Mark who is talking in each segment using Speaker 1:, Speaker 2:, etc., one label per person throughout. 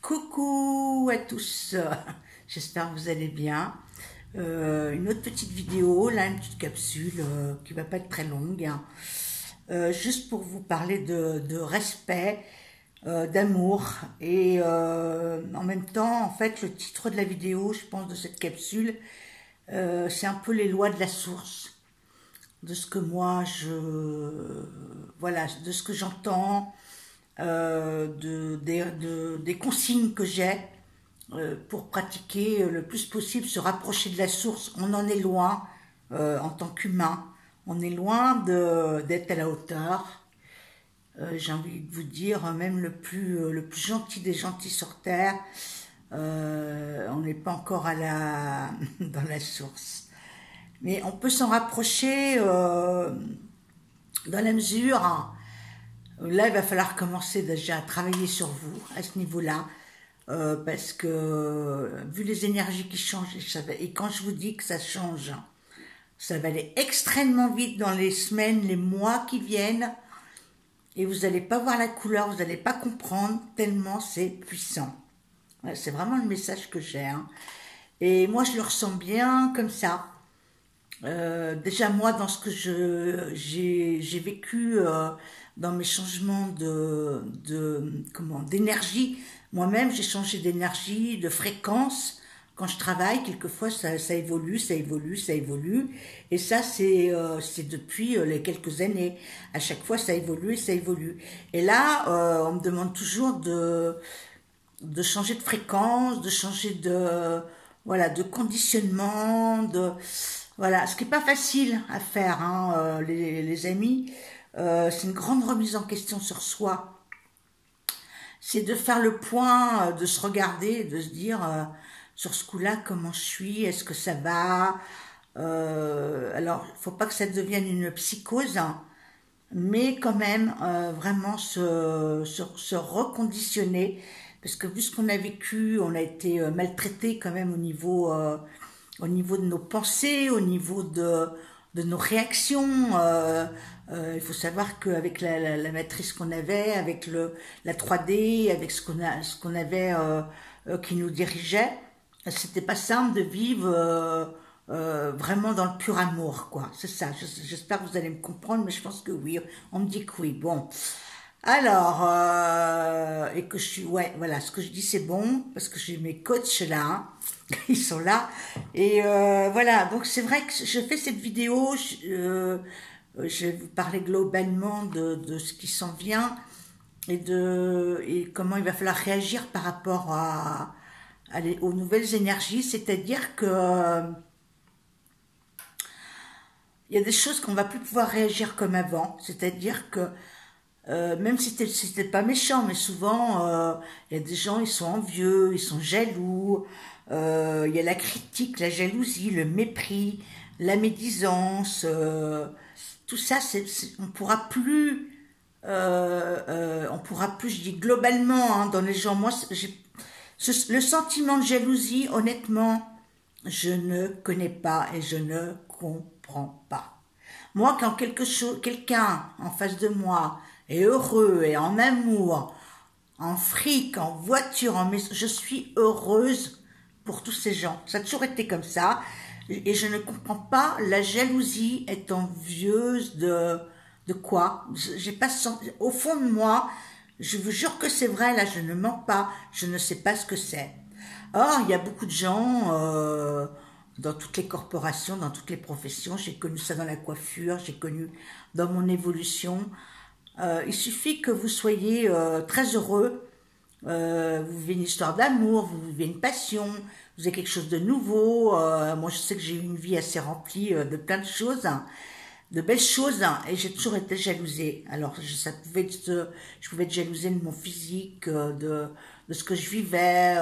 Speaker 1: Coucou à tous, j'espère que vous allez bien. Une autre petite vidéo, là une petite capsule qui va pas être très longue, hein. Juste pour vous parler de respect, d'amour et en même temps, en fait, le titre de la vidéo, je pense, de cette capsule, c'est un peu les lois de la source, de ce que moi voilà, de ce que j'entends, des consignes que j'ai pour pratiquer le plus possible, se rapprocher de la source. On en est loin en tant qu'humain. On est loin d'être à la hauteur. J'ai envie de vous dire, même le plus gentil des gentils sur Terre, on n'est pas encore dans la source. Mais on peut s'en rapprocher dans la mesure, hein. Là, il va falloir commencer déjà à travailler sur vous à ce niveau-là, parce que vu les énergies qui changent, et quand je vous dis que ça change, ça va aller extrêmement vite dans les semaines, les mois qui viennent, et vous n'allez pas voir la couleur, vous n'allez pas comprendre tellement c'est puissant. Ouais, c'est vraiment le message que j'ai, hein. Et moi, je le ressens bien comme ça. Déjà moi, dans ce que j'ai vécu dans mes changements d'énergie, moi-même j'ai changé d'énergie, de fréquence. Quand je travaille, quelquefois ça évolue, ça évolue, ça évolue, et ça c'est depuis les quelques années. À chaque fois ça évolue, ça évolue. Et là, on me demande toujours de changer de fréquence, de changer voilà, de conditionnement, voilà, ce qui n'est pas facile à faire, hein, les amis. C'est une grande remise en question sur soi. C'est de faire le point, de se regarder, de se dire sur ce coup-là comment je suis, est-ce que ça va. Alors, il ne faut pas que ça devienne une psychose, hein, mais quand même vraiment se reconditionner, parce que vu ce qu'on a vécu, on a été maltraité quand même au niveau de nos pensées, au niveau de nos réactions. Il faut savoir qu'avec la matrice qu'on avait, avec la 3D, avec ce qu'on avait qui nous dirigeait, c'était pas simple de vivre vraiment dans le pur amour, quoi. C'est ça. J'espère que vous allez me comprendre, mais je pense que oui. On me dit que oui. Bon. Alors, et que je suis, ouais, voilà, ce que je dis c'est bon, parce que j'ai mes coachs là, hein, ils sont là, et voilà, donc c'est vrai que je fais cette vidéo, je vais vous parler globalement de ce qui s'en vient, et comment il va falloir réagir par rapport aux nouvelles énergies, c'est-à-dire que il y a des choses qu'on va plus pouvoir réagir comme avant, c'est-à-dire que même si c'était pas méchant, mais souvent il y a des gens, ils sont envieux, ils sont jaloux, il y a la critique, la jalousie, le mépris, la médisance, tout ça, on pourra plus, je dis globalement, hein, dans les gens, moi, le sentiment de jalousie, honnêtement, je ne connais pas et je ne comprends pas. Moi, quand quelqu'un en face de moi est heureux et en amour, en fric, en voiture, je suis heureuse pour tous ces gens. Ça a toujours été comme ça. Et je ne comprends pas la jalousie est envieuse de quoi. J'ai pas senti, au fond de moi, je vous jure que c'est vrai, là, je ne mens pas. Je ne sais pas ce que c'est. Or, il y a beaucoup de gens dans toutes les corporations, dans toutes les professions. J'ai connu ça dans la coiffure, j'ai connu dans mon évolution. Il suffit que vous soyez très heureux, vous vivez une histoire d'amour, vous vivez une passion, vous avez quelque chose de nouveau. Moi, je sais que j'ai eu une vie assez remplie de plein de choses, hein, de belles choses, hein, et j'ai toujours été jalousée. Alors, je pouvais être jalousée de mon physique, de ce que je vivais,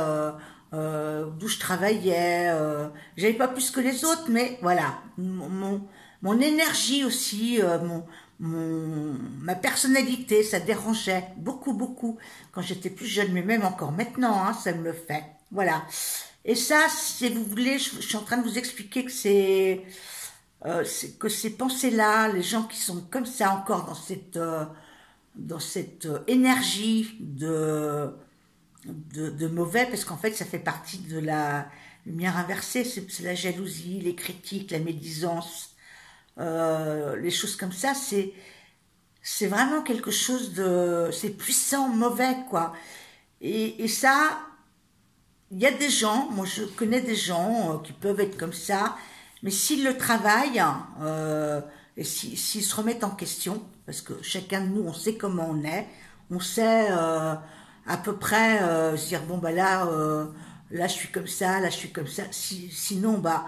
Speaker 1: d'où je travaillais. J'avais pas plus que les autres, mais voilà, mon énergie aussi, ma personnalité, ça dérangeait beaucoup, beaucoup quand j'étais plus jeune, mais même encore maintenant, hein, ça me le fait. Voilà. Et ça, si vous voulez, je suis en train de vous expliquer que que ces pensées-là, les gens qui sont comme ça encore dans cette énergie de mauvais, parce qu'en fait, ça fait partie de la lumière inversée, c'est la jalousie, les critiques, la médisance, les choses comme ça, c'est vraiment quelque chose de, c'est puissant, mauvais, quoi. Et ça, il y a des gens, moi je connais des gens qui peuvent être comme ça, mais s'ils le travaillent, et s'ils se remettent en question, parce que chacun de nous, on sait comment on sait à peu près se dire, bon bah là, là je suis comme ça, là je suis comme ça, sinon bah,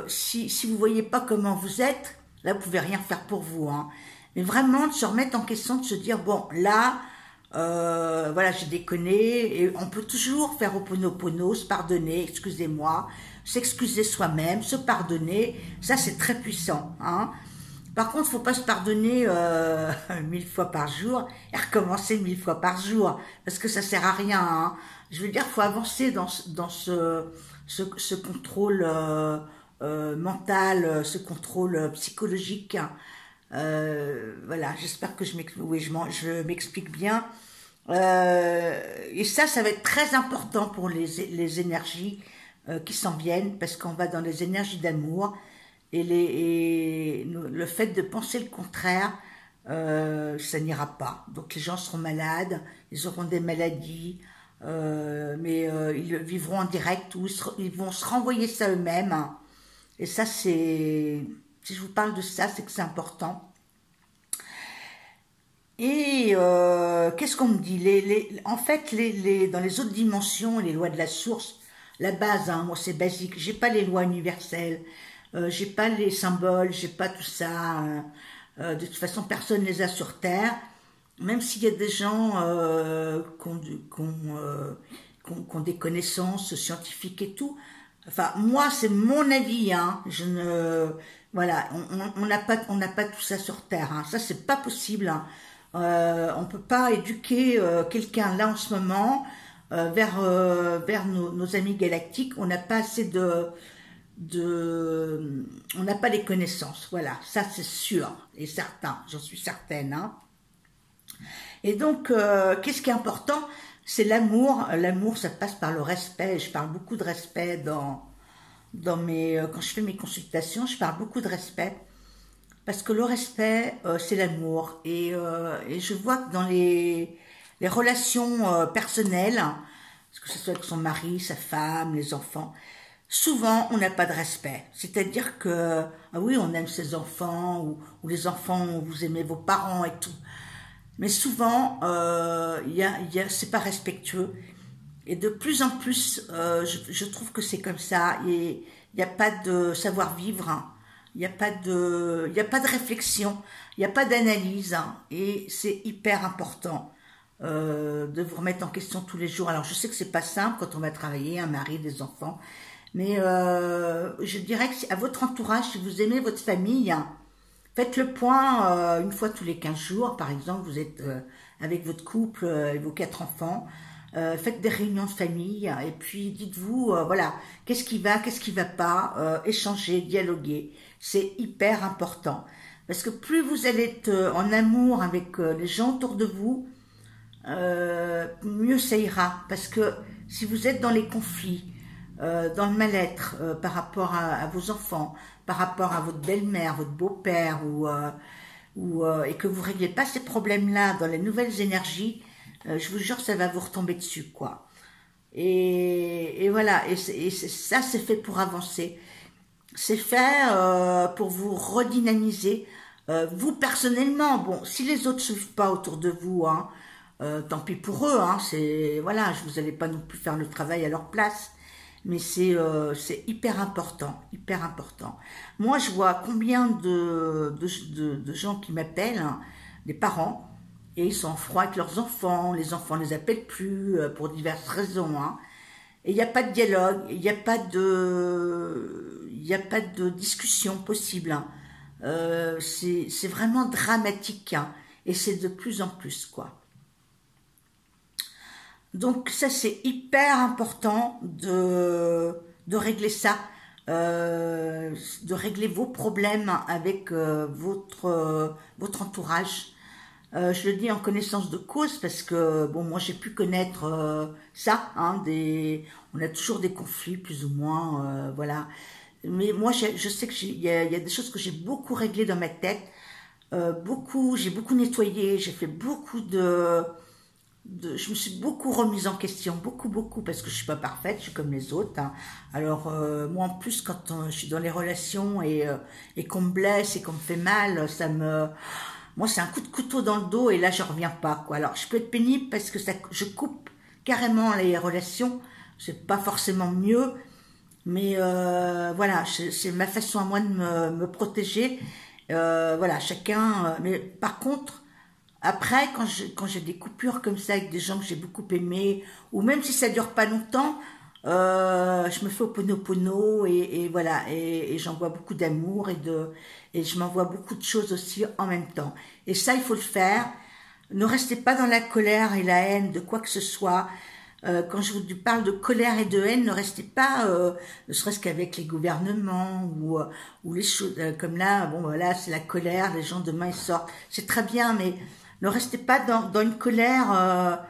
Speaker 1: si vous voyez pas comment vous êtes, là vous pouvez rien faire pour vous, hein. Mais vraiment de se remettre en question, de se dire, bon là, voilà, j'ai déconné, et on peut toujours faire Ho'oponopono, se pardonner, excusez-moi, s'excuser soi-même, se pardonner, ça c'est très puissant, hein. Par contre, faut pas se pardonner 1000 fois par jour et recommencer 1000 fois par jour, parce que ça sert à rien, hein. Je veux dire, faut avancer dans ce contrôle mental, ce contrôle psychologique. Voilà, j'espère que oui, je m'explique bien. Et ça va être très important pour les énergies qui s'en viennent, parce qu'on va dans les énergies d'amour, et le fait de penser le contraire, ça n'ira pas. Donc les gens seront malades, ils auront des maladies, mais ils vivront en direct, ou ils vont se renvoyer ça eux-mêmes. Et ça, si je vous parle de ça, c'est que c'est important. Et qu'est-ce qu'on me dit, en fait, dans les autres dimensions, les lois de la source, la base, hein, moi c'est basique, j'ai pas les lois universelles, j'ai pas les symboles, j'ai pas tout ça. De toute façon, personne les a sur Terre. Même s'il y a des gens qui ont des connaissances scientifiques et tout. Enfin, moi, c'est mon avis, hein. Voilà, on n'a pas tout ça sur Terre, hein. Ça, c'est pas possible, hein. On peut pas éduquer quelqu'un là en ce moment vers nos amis galactiques. On n'a pas assez on n'a pas les connaissances. Voilà, ça c'est sûr et certain. J'en suis certaine, hein. Et donc, qu'est-ce qui est important? C'est l'amour. L'amour, ça passe par le respect. Je parle beaucoup de respect quand je fais mes consultations. Je parle beaucoup de respect. Parce que le respect, c'est l'amour. Et je vois que dans les relations personnelles, que ce soit avec son mari, sa femme, les enfants, souvent on n'a pas de respect. C'est-à-dire que, ah oui, on aime ses enfants, ou les enfants, vous aimez vos parents et tout. Mais souvent, c'est pas respectueux. Et de plus en plus, je trouve que c'est comme ça. Et il n'y a pas de savoir-vivre, hein. Il n'y a pas de réflexion, il n'y a pas d'analyse, hein, et c'est hyper important de vous remettre en question tous les jours. Alors je sais que c'est pas simple quand on va travailler, un mari, des enfants, mais je dirais que à votre entourage, si vous aimez votre famille, hein, faites le point une fois tous les 15 jours, par exemple, vous êtes avec votre couple et vos 4 enfants, faites des réunions de famille, et puis dites-vous, voilà, qu'est-ce qui va pas, échanger, dialoguer. C'est hyper important. Parce que plus vous allez être en amour avec les gens autour de vous, mieux ça ira. Parce que si vous êtes dans les conflits, dans le mal-être par rapport à vos enfants, par rapport à votre belle-mère, votre beau-père, et que vous ne réglez pas ces problèmes-là dans les nouvelles énergies, je vous jure, ça va vous retomber dessus, quoi. Et voilà, et ça, c'est fait pour avancer. C'est fait pour vous redynamiser, vous personnellement. Bon, si les autres ne suivent pas autour de vous, hein, tant pis pour eux, hein, voilà, vous n'allez pas non plus faire le travail à leur place. Mais c'est hyper important, hyper important. Moi, je vois combien de gens qui m'appellent, hein, des parents, et ils sont en froid avec leurs enfants, les enfants ne les appellent plus pour diverses raisons, hein. Et il n'y a pas de dialogue, il n'y a pas de discussion possible, hein. C'est vraiment dramatique, hein, et c'est de plus en plus, quoi. Donc ça, c'est hyper important de régler ça, de régler vos problèmes avec votre entourage. Je le dis en connaissance de cause parce que, bon, moi j'ai pu connaître ça, hein, on a toujours des conflits plus ou moins, voilà. Mais moi je sais que il y a des choses que j'ai beaucoup réglées dans ma tête, j'ai beaucoup nettoyé, j'ai fait beaucoup je me suis beaucoup remise en question, beaucoup, parce que je suis pas parfaite, je suis comme les autres, hein. Alors moi en plus quand je suis dans les relations et qu'on me blesse et qu'on me fait mal, moi c'est un coup de couteau dans le dos et là je reviens pas, quoi. Alors je peux être pénible parce que je coupe carrément les relations, c'est pas forcément mieux, mais voilà, c'est ma façon à moi de me protéger. Voilà, chacun. Mais par contre, après, quand j'ai des coupures comme ça avec des gens que j'ai beaucoup aimés, ou même si ça dure pas longtemps, je me fais oponopono et voilà, et j'envoie beaucoup d'amour et je m'envoie beaucoup de choses aussi en même temps. Et ça, il faut le faire. Ne restez pas dans la colère et la haine de quoi que ce soit. Quand je vous parle de colère et de haine, ne restez pas, ne serait-ce qu'avec les gouvernements ou les choses comme là. Bon, voilà, c'est la colère. Les gens demain ils sortent. C'est très bien, mais ne restez pas dans une colère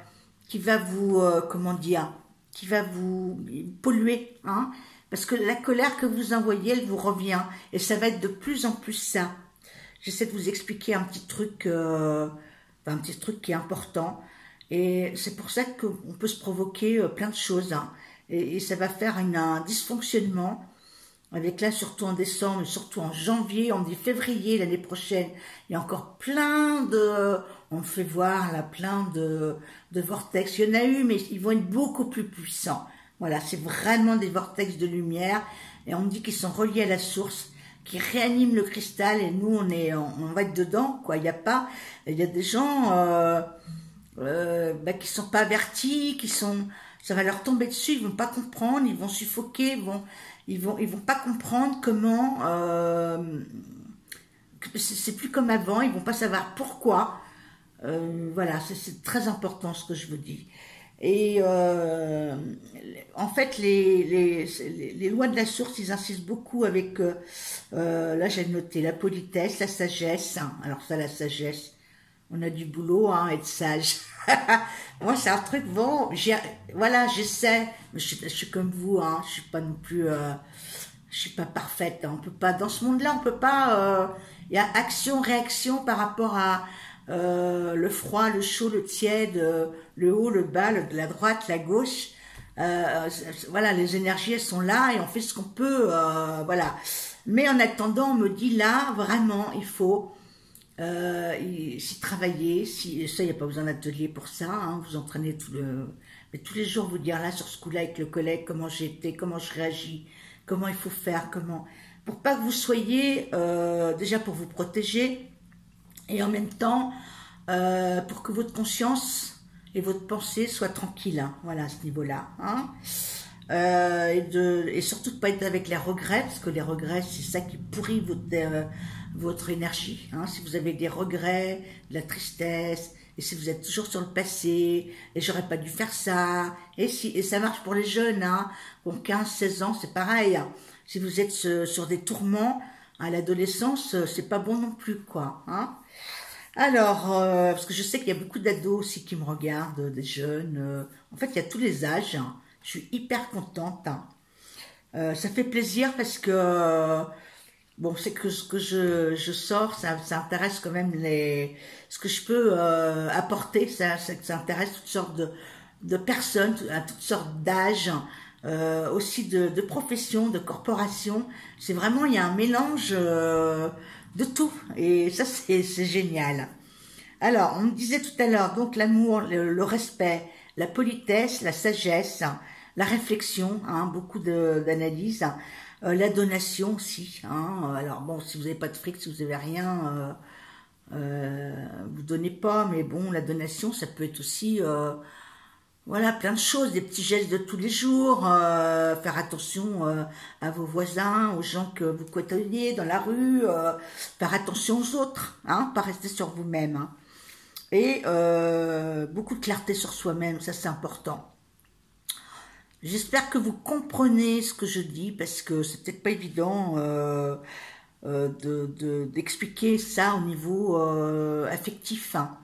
Speaker 1: qui va vous, comment dire, qui va vous polluer, hein. Parce que la colère que vous envoyez, elle vous revient et ça va être de plus en plus ça. J'essaie de vous expliquer un petit truc qui est important. Et c'est pour ça qu'on peut se provoquer plein de choses, hein. Et ça va faire un dysfonctionnement. Avec là, surtout en décembre, surtout en janvier, on dit février l'année prochaine. Il y a encore on me fait voir là, plein de vortex. Il y en a eu, mais ils vont être beaucoup plus puissants. Voilà, c'est vraiment des vortex de lumière. Et on me dit qu'ils sont reliés à la source, qui réaniment le cristal. Et nous, on va être dedans, quoi. Il y a des gens qui sont pas avertis, ça va leur tomber dessus, ils vont pas comprendre, ils vont suffoquer, ils vont pas comprendre comment, c'est plus comme avant, ils vont pas savoir pourquoi. Voilà, c'est très important ce que je vous dis. Et en fait, les lois de la source, ils insistent beaucoup avec, là j'ai noté la politesse, la sagesse, hein. Alors ça, la sagesse, on a du boulot, hein, être sage. Moi, c'est un truc, bon, voilà, j'essaie, mais je suis comme vous, hein, je suis pas non plus, je suis pas parfaite, hein, on peut pas, dans ce monde-là, on peut pas, il y a action, réaction par rapport à le froid, le chaud, le tiède, le haut, le bas, la droite, la gauche. Voilà, les énergies, elles sont là et on fait ce qu'on peut, voilà. Mais en attendant, on me dit là, vraiment, il faut s'y travailler, ça, il n'y a pas besoin d'atelier pour ça, hein, vous entraînez mais tous les jours vous dire là sur ce coup-là avec le collègue, comment j'étais, comment je réagis, comment il faut faire, pour pas que vous soyez, déjà pour vous protéger, et en même temps, pour que votre conscience et votre pensée soient tranquilles, hein, voilà, à ce niveau-là, hein. Et surtout de pas être avec les regrets, parce que les regrets, c'est ça qui pourrit votre énergie, hein. Si vous avez des regrets, de la tristesse, et si vous êtes toujours sur le passé, et j'aurais pas dû faire ça, et ça marche pour les jeunes, hein, bon, 15-16 ans, c'est pareil, hein. Si vous êtes sur des tourments, à l'adolescence, c'est pas bon non plus, quoi, hein. Alors, parce que je sais qu'il y a beaucoup d'ados aussi qui me regardent, des jeunes, en fait, il y a tous les âges, hein. Je suis hyper contente, hein. Ça fait plaisir parce que bon, c'est que ce que je sors, ça intéresse quand même ce que je peux apporter, ça intéresse toutes sortes de personnes, à toutes sortes d'âges, aussi de professions, de corporations. C'est vraiment, il y a un mélange de tout, et ça c'est génial. Alors, on me disait tout à l'heure, donc l'amour, le respect, la politesse, la sagesse, la réflexion, hein, beaucoup d'analyse, la donation aussi, hein. Alors bon, si vous n'avez pas de fric, si vous n'avez rien, vous donnez pas, mais bon, la donation, ça peut être aussi, voilà, plein de choses, des petits gestes de tous les jours, faire attention à vos voisins, aux gens que vous côtoyez dans la rue, faire attention aux autres, hein, pas rester sur vous-même, hein. Et beaucoup de clarté sur soi-même, ça c'est important. J'espère que vous comprenez ce que je dis, parce que c'est peut-être pas évident d'expliquer ça au niveau affectif, hein.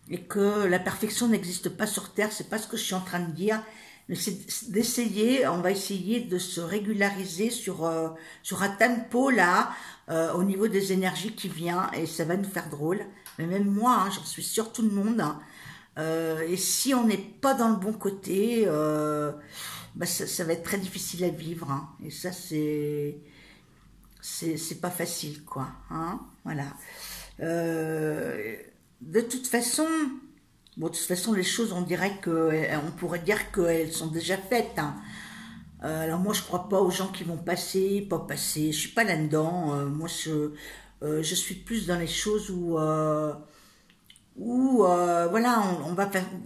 Speaker 1: et que la perfection n'existe pas sur Terre, c'est pas ce que je suis en train de dire, mais c'est d'essayer, on va essayer de se régulariser sur un tempo là, au niveau des énergies qui vient, et ça va nous faire drôle. Mais même moi, hein, j'en suis sûre, tout le monde. Hein. Et si on n'est pas dans le bon côté, bah ça va être très difficile à vivre. Hein. Et ça, c'est pas facile, quoi. Hein, voilà. De toute façon, bon, de toute façon, les choses, on dirait que, on pourrait dire qu'elles sont déjà faites. Hein. Alors moi, je crois pas aux gens qui vont passer, pas passer. Je suis pas là-dedans. Moi, je suis plus dans les choses où voilà,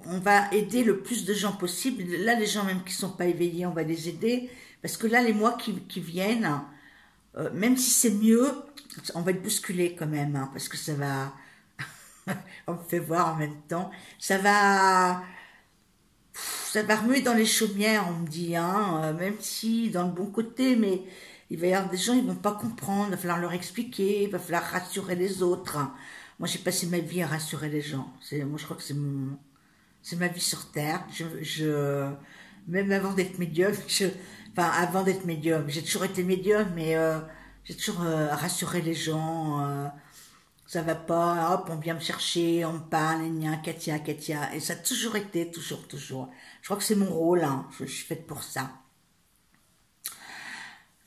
Speaker 1: on va aider le plus de gens possible. Là, les gens même qui sont pas éveillés, on va les aider. Parce que là, les mois qui viennent, même si c'est mieux, on va être bousculé quand même, hein, parce que ça va, on me fait voir en même temps, ça va remuer dans les chaumières, on me dit, hein, même si dans le bon côté, mais il va y avoir des gens, ils vont pas comprendre, il va falloir leur expliquer, il va falloir rassurer les autres. Moi, j'ai passé ma vie à rassurer les gens. Moi, je crois que c'est ma vie sur Terre. Même avant d'être médium, enfin, avant d'être médium, j'ai toujours été médium, mais j'ai toujours rassuré les gens. Ça va pas, hop, on vient me chercher, on me parle, Katia, Katia. Et ça a toujours été, toujours, toujours. Je crois que c'est mon rôle, hein. Je suis faite pour ça.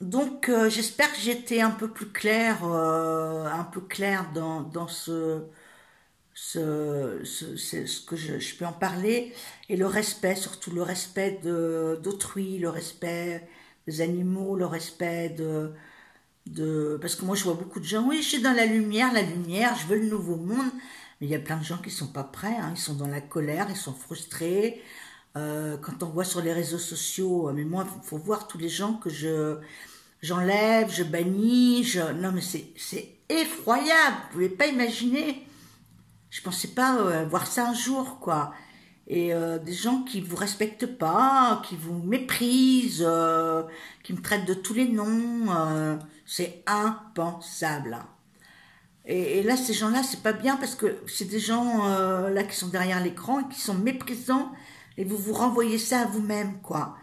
Speaker 1: Donc, j'espère que j'étais un peu claire dans ce que je peux en parler. Et le respect, surtout le respect d'autrui, le respect des animaux, le respect parce que moi je vois beaucoup de gens, oui, je suis dans la lumière, je veux le nouveau monde, mais il y a plein de gens qui sont pas prêts, hein, ils sont dans la colère, ils sont frustrés. Quand on voit sur les réseaux sociaux, mais moi, il faut voir tous les gens que j'enlève, je bannis, non mais c'est effroyable, vous pouvez pas imaginer. Je pensais pas voir ça un jour, quoi. Et des gens qui vous respectent pas, qui vous méprisent, qui me traitent de tous les noms, c'est impensable. Et là, ces gens-là, c'est pas bien parce que c'est des gens là qui sont derrière l'écran et qui sont méprisants et vous vous renvoyez ça à vous-même, quoi.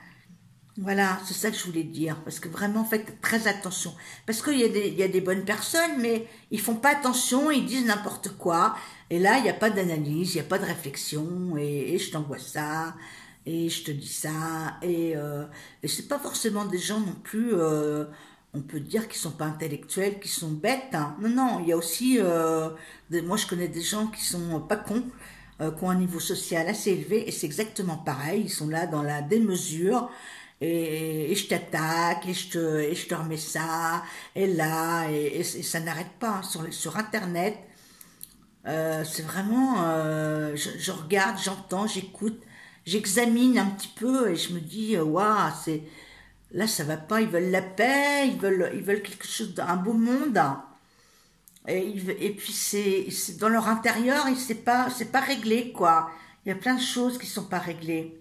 Speaker 1: Voilà, c'est ça que je voulais dire, parce que vraiment, faites très attention. Parce qu'il y a des bonnes personnes, mais ils font pas attention, ils disent n'importe quoi. Et là, il n'y a pas d'analyse, il n'y a pas de réflexion, et je t'envoie ça, et je te dis ça, et c'est pas forcément des gens non plus, on peut dire qu'ils sont pas intellectuels, qu'ils sont bêtes. Hein. Non, non, il y a aussi, moi je connais des gens qui sont pas cons, qui ont un niveau social assez élevé, et c'est exactement pareil, ils sont là dans la démesure, et je t'attaque, et je te remets ça, et là, et ça n'arrête pas hein, sur Internet. C'est vraiment, je regarde, j'entends, j'écoute, j'examine un petit peu, et je me dis, waouh, là ça va pas, ils veulent la paix, ils veulent quelque chose, un beau monde, et puis c'est dans leur intérieur, et c'est pas réglé, quoi. Il y a plein de choses qui sont pas réglées.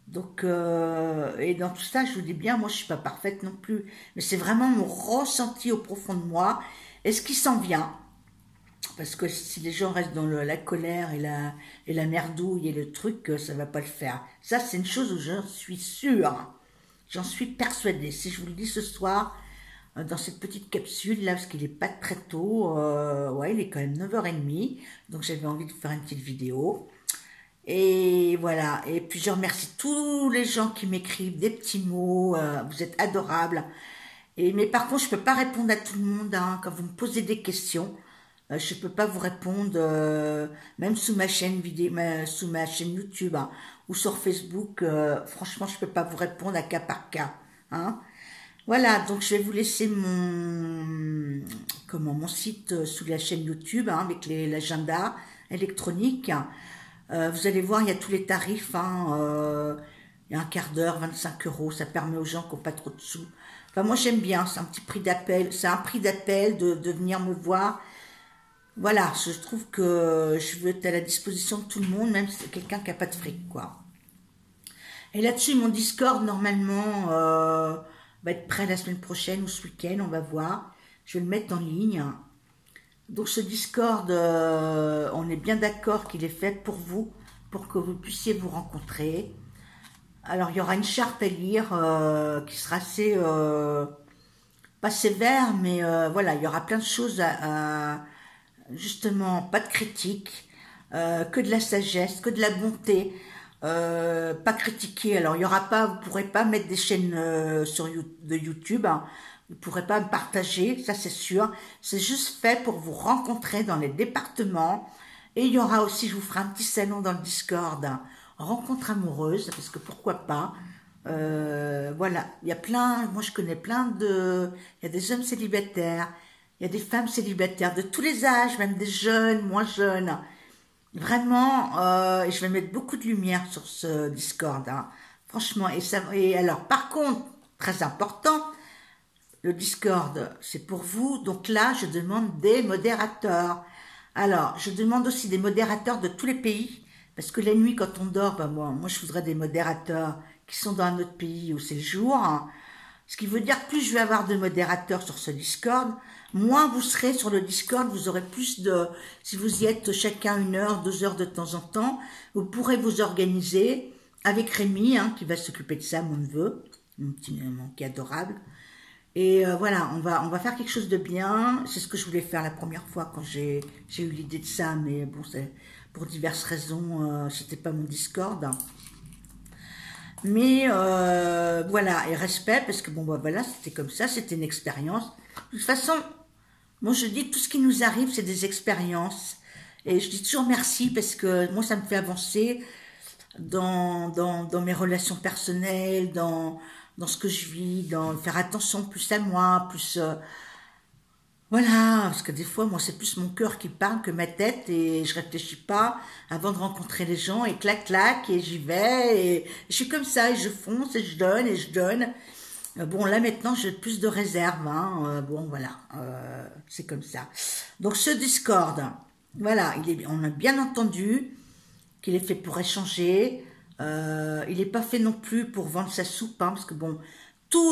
Speaker 1: Donc, et dans tout ça, je vous dis bien, moi je suis pas parfaite non plus, mais c'est vraiment mon ressenti au profond de moi, et ce qui s'en vient, parce que si les gens restent dans la colère et la merdouille et le truc, ça va pas le faire. Ça, c'est une chose où j'en suis sûre, j'en suis persuadée. Si je vous le dis ce soir, dans cette petite capsule là, parce qu'il est pas très tôt, ouais, il est quand même 9h30, donc j'avais envie de faire une petite vidéo. Et voilà, et puis je remercie tous les gens qui m'écrivent des petits mots, vous êtes adorables. Mais par contre, je peux pas répondre à tout le monde, hein, quand vous me posez des questions, je peux pas vous répondre, même sous ma chaîne vidéo, sous ma chaîne YouTube, hein, ou sur Facebook, franchement, je peux pas vous répondre à cas par cas, hein. Voilà, donc je vais vous laisser mon site sous la chaîne YouTube, hein, avec l'agenda électronique. Vous allez voir, il y a tous les tarifs, hein, il y a un quart d'heure, 25 €, ça permet aux gens qui n'ont pas trop de sous. Enfin, moi j'aime bien, c'est un petit prix d'appel, c'est un prix d'appel de venir me voir. Voilà, je trouve que je veux être à la disposition de tout le monde, même si c'est quelqu'un qui n'a pas de fric, quoi. Et là-dessus, mon Discord, normalement, va être prêt la semaine prochaine ou ce week-end, on va voir. Je vais le mettre en ligne. Donc ce Discord, on est bien d'accord qu'il est fait pour vous, pour que vous puissiez vous rencontrer. Alors il y aura une charte à lire qui sera assez, pas sévère, mais voilà, il y aura plein de choses justement, pas de critique, que de la sagesse, que de la bonté, pas critiquer. Alors il y aura pas, vous pourrez pas mettre des chaînes de YouTube, hein. Vous pourrez pas me partager, ça c'est sûr. C'est juste fait pour vous rencontrer dans les départements. Et il y aura aussi, je vous ferai un petit salon dans le Discord, hein, rencontre amoureuse, parce que pourquoi pas. Voilà, il y a plein, moi je connais plein de, il y a des hommes célibataires, il y a des femmes célibataires de tous les âges, même des jeunes, moins jeunes. Vraiment, je vais mettre beaucoup de lumière sur ce Discord, hein. Franchement. Et alors, par contre, très important, le Discord, c'est pour vous. Donc là, je demande des modérateurs. Alors, je demande aussi des modérateurs de tous les pays, parce que la nuit, quand on dort, ben moi, je voudrais des modérateurs qui sont dans un autre pays où c'est le jour, hein. Ce qui veut dire que plus je vais avoir de modérateurs sur ce Discord, moins vous serez sur le Discord, vous aurez plus de... Si vous y êtes chacun 1 heure, 2 heures de temps en temps, vous pourrez vous organiser avec Rémi, hein, qui va s'occuper de ça, mon neveu, mon petit mon qui est adorable. Et voilà, on va faire quelque chose de bien. C'est ce que je voulais faire la première fois quand j'ai eu l'idée de ça, mais bon, c'est pour diverses raisons, c'était pas mon Discord. Mais voilà, et respect, parce que bon, bah, voilà, c'était comme ça, c'était une expérience. De toute façon, moi je dis, tout ce qui nous arrive, c'est des expériences. Et je dis toujours merci, parce que moi, ça me fait avancer dans mes relations personnelles, dans ce que je vis, dans faire attention plus à moi, plus... voilà, parce que des fois, moi, c'est plus mon cœur qui parle que ma tête, et je réfléchis pas avant de rencontrer les gens, et clac, clac, et j'y vais, et je suis comme ça, et je fonce, et je donne, et je donne. Bon, là, maintenant, j'ai plus de réserve, hein, bon, voilà, c'est comme ça. Donc, ce Discord, voilà, on a bien entendu qu'il est fait pour échanger, il n'est pas fait non plus pour vendre sa soupe, hein, parce que bon,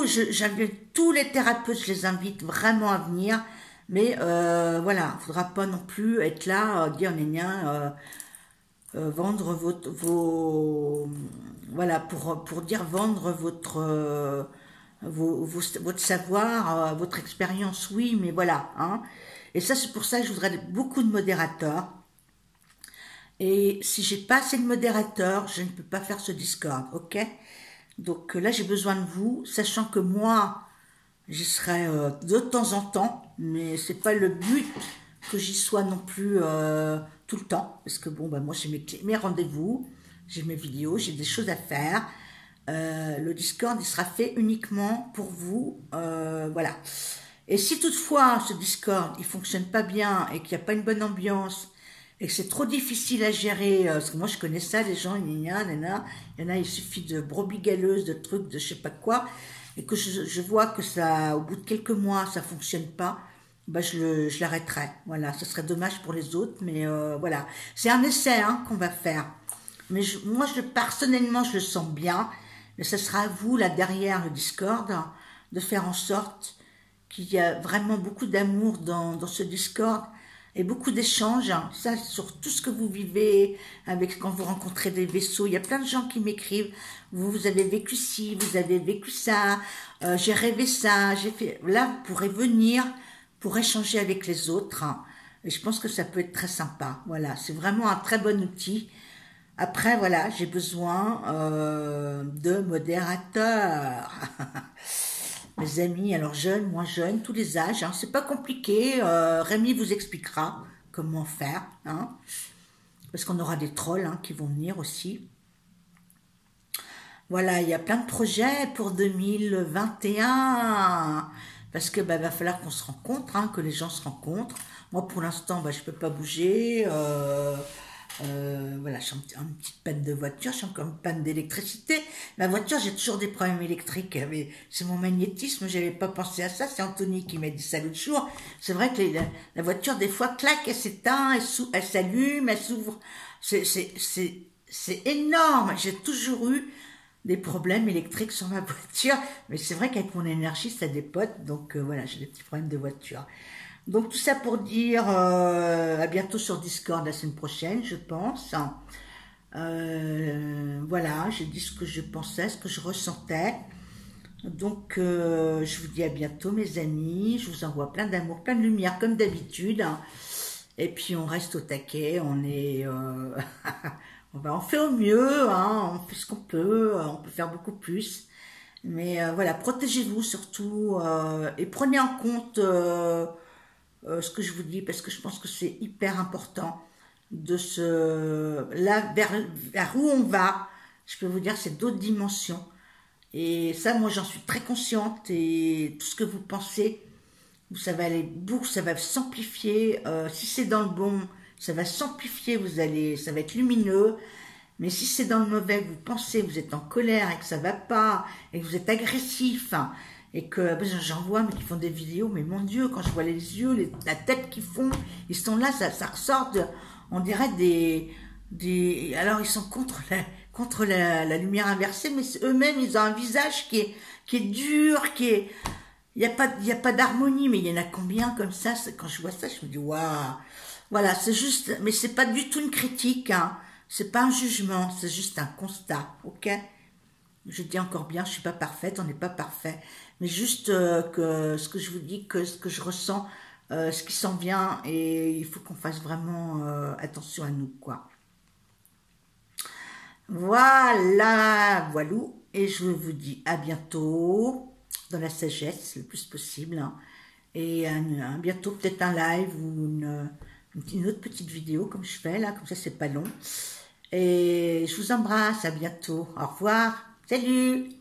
Speaker 1: j'invite tous les thérapeutes, je les invite vraiment à venir, mais voilà, il faudra pas non plus être là, dire vendre voilà, pour dire vendre votre savoir, votre expérience, oui, mais voilà, hein. Et ça, c'est pour ça que je voudrais beaucoup de modérateurs. Et si j'ai pas assez de modérateurs, je ne peux pas faire ce Discord, ok? Donc là, j'ai besoin de vous, sachant que moi, j'y serai de temps en temps, mais c'est pas le but que j'y sois non plus tout le temps, parce que bon, bah moi, j'ai mes rendez-vous, j'ai mes vidéos, j'ai des choses à faire. Le Discord, il sera fait uniquement pour vous, voilà. Et si toutefois, ce Discord, il fonctionne pas bien et qu'il n'y a pas une bonne ambiance, et que c'est trop difficile à gérer, parce que moi je connais ça, les gens, il y en a, il suffit de brebis galeuses, de trucs, de je sais pas quoi, et que je vois que ça, au bout de quelques mois, ça fonctionne pas, bah je l'arrêterai. Voilà, ce serait dommage pour les autres, mais voilà. C'est un essai, hein, qu'on va faire. Mais moi, personnellement, je le sens bien, mais ce sera à vous, là, derrière le Discord, de faire en sorte qu'il y a vraiment beaucoup d'amour dans ce Discord, et beaucoup d'échanges, hein. Ça, sur tout ce que vous vivez, quand vous rencontrez des vaisseaux, il y a plein de gens qui m'écrivent, vous avez vécu ci, vous avez vécu ça, j'ai rêvé ça, j'ai fait... Là, vous pourrez venir pour échanger avec les autres, hein. Et je pense que ça peut être très sympa. Voilà, c'est vraiment un très bon outil. Après, voilà, j'ai besoin de modérateurs. Mes amis, alors jeunes, moins jeunes, tous les âges, hein, c'est pas compliqué. Rémi vous expliquera comment faire, hein, parce qu'on aura des trolls, hein, qui vont venir aussi. Voilà, il y a plein de projets pour 2021, parce que bah, va falloir qu'on se rencontre, hein, que les gens se rencontrent. Moi, pour l'instant, bah, je peux pas bouger. Voilà, je suis en petite panne de voiture, je suis encore en panne d'électricité. Ma voiture, j'ai toujours des problèmes électriques, mais c'est mon magnétisme, j'avais pas pensé à ça, c'est Anthony qui m'a dit ça l'autre jour. C'est vrai que la voiture, des fois, claque, elle s'éteint, elle s'allume, elle s'ouvre. C'est énorme, j'ai toujours eu des problèmes électriques sur ma voiture, mais c'est vrai qu'avec mon énergie, ça dépote, donc voilà, j'ai des petits problèmes de voiture. Donc tout ça pour dire à bientôt sur Discord la semaine prochaine, je pense. Voilà, j'ai dit ce que je pensais, ce que je ressentais. Donc je vous dis à bientôt mes amis, je vous envoie plein d'amour, plein de lumière comme d'habitude. Et puis on reste au taquet, on est... on fait au mieux, hein, on fait ce qu'on peut, on peut faire beaucoup plus. Mais voilà, protégez-vous surtout et prenez en compte ce que je vous dis parce que je pense que c'est hyper important de là vers où on va. Je peux vous dire c'est d'autres dimensions et ça moi j'en suis très consciente et tout ce que vous pensez, ça va aller beaucoup, ça va s'amplifier. Si c'est dans le bon, ça va s'amplifier, ça va être lumineux. Mais si c'est dans le mauvais, vous pensez, vous êtes en colère et que ça va pas, et que vous êtes agressif, hein, et que j'en vois mais qui font des vidéos, mais mon Dieu, quand je vois les yeux, la tête qu'ils font, ils sont là, ça ressort on dirait alors ils sont contre la lumière inversée, mais eux-mêmes ils ont un visage qui est dur, il y a pas d'harmonie, mais il y en a combien comme ça? Quand je vois ça, je me dis waouh, voilà, c'est juste, mais c'est pas du tout une critique, hein. C'est pas un jugement, c'est juste un constat, ok? Je dis encore bien, je suis pas parfaite, on n'est pas parfait, mais juste que ce que je vous dis, que ce que je ressens, ce qui s'en vient, et il faut qu'on fasse vraiment attention à nous, quoi. Voilà, voilou, et je vous dis à bientôt dans la sagesse le plus possible, hein, et bientôt peut-être un live ou une autre petite vidéo comme je fais là, comme ça c'est pas long. Et je vous embrasse, à bientôt. Au revoir. Salut!